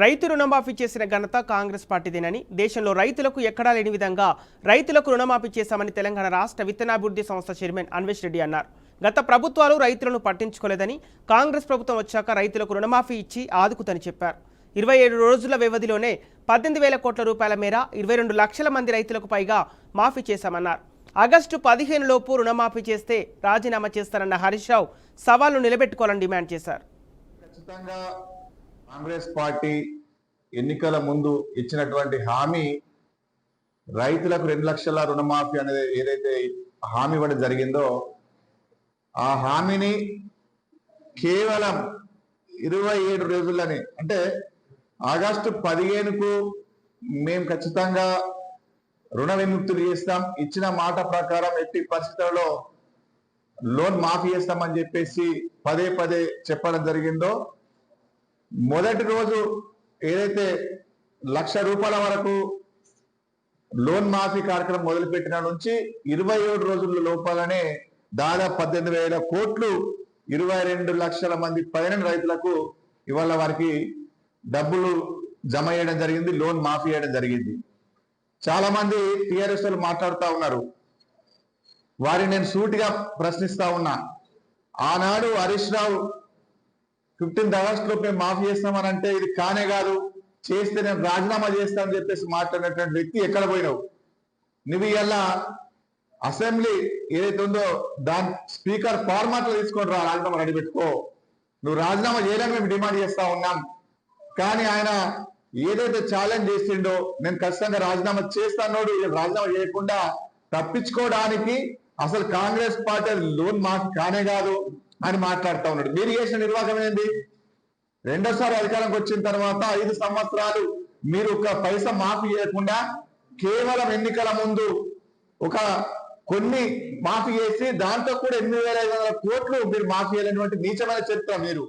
రైతు రుణమాఫీ చేసిన ఘనత కాంగ్రెస్ పార్టీదేనని, దేశంలో రైతులకు ఎక్కడా లేని విధంగా రైతులకు రుణమాఫీ చేశామని తెలంగాణ రాష్ట్ర విత్తనాభివృద్ధి సంస్థ చైర్మన్ అన్వేష్ రెడ్డి అన్నారు. గత ప్రభుత్వాలు రైతులను పట్టించుకోలేదని, కాంగ్రెస్ ప్రభుత్వం వచ్చాక రైతులకు రుణమాఫీ ఇచ్చి ఆదుకుతని చెప్పారు. 27 రోజుల వ్యవధిలోనే 18,000 కోట్ల రూపాయల మేర 22 లక్షల మంది రైతులకు పైగా మాఫీ చేశామన్నారు. ఆగస్టు 15 లోపు రుణమాఫీ చేస్తే రాజీనామా చేస్తారన్న హరీష్ రావు సవాల్ను నిలబెట్టుకోవాలని డిమాండ్ చేశారు. కాంగ్రెస్ పార్టీ ఎన్నికల ముందు ఇచ్చినటువంటి హామీ రైతులకు 2 లక్షల రుణమాఫీ అనేది ఏదైతే హామీ ఇవ్వడం జరిగిందో ఆ హామీని కేవలం 27 రోజుల్లోనే, అంటే ఆగస్టు 15కు మేము ఖచ్చితంగా రుణ విముక్తులు చేస్తాం, ఇచ్చిన మాట ప్రకారం ఎట్టి పరిస్థితుల్లో లోన్ మాఫీ చేస్తామని చెప్పేసి పదే పదే చెప్పడం జరిగిందో, మొదటి రోజు ఏదైతే ₹1,00,000 వరకు లోన్ మాఫీ కార్యక్రమం మొదలుపెట్టిన నుంచి 27 రోజుల లోపలనే దాదాపు 18,000 కోట్లు 22 లక్షల మంది పైన రైతులకు ఇవాళ వారికి డబ్బులు జమ చేయడం జరిగింది, లోన్ మాఫీ చేయడం జరిగింది. చాలా మంది టీఆర్ఎస్ మాట్లాడుతూ ఉన్నారు, వారిని నేను సూటిగా ప్రశ్నిస్తా ఉన్నా. ఆనాడు హరీష్ రావు 15th ఆగస్టులో మేము మాఫీ చేస్తామని అంటే ఇది కానే కాదు, చేస్తే నేను రాజీనామా చేస్తానని చెప్పేసి మాట్లాడినటువంటి వ్యక్తి ఎక్కడ పోయినావు? నువ్వు ఇలా అసెంబ్లీ ఏదైతే ఉందో దాని స్పీకర్ ఫార్మాట్లో తీసుకొని రాజీనామా రెడీ పెట్టుకో. నువ్వు రాజీనామా చేయాలని మేము డిమాండ్ చేస్తా ఉన్నాం. కానీ ఆయన ఏదైతే ఛాలెంజ్ చేసిండో నేను ఖచ్చితంగా రాజీనామా చేస్తానోడు రాజీనామా చేయకుండా తప్పించుకోవడానికి అసలు కాంగ్రెస్ పార్టీ లోన్ మాఫీ కానే కాదు అని మాట్లాడుతూ ఉన్నాడు. మీరు చేసిన నిర్వాహకం ఏంది? రెండోసారి అధికారంకి వచ్చిన తర్వాత 5 సంవత్సరాలు మీరు ఒక పైసా మాఫీ చేయకుండా కేవలం ఎన్నికల ముందు కొన్ని మాఫీ చేసి దాంతో కూడా 8,500 కోట్లు మీరు మాఫీ చేయలేనటువంటి నీచమైన చరిత్ర మీరు.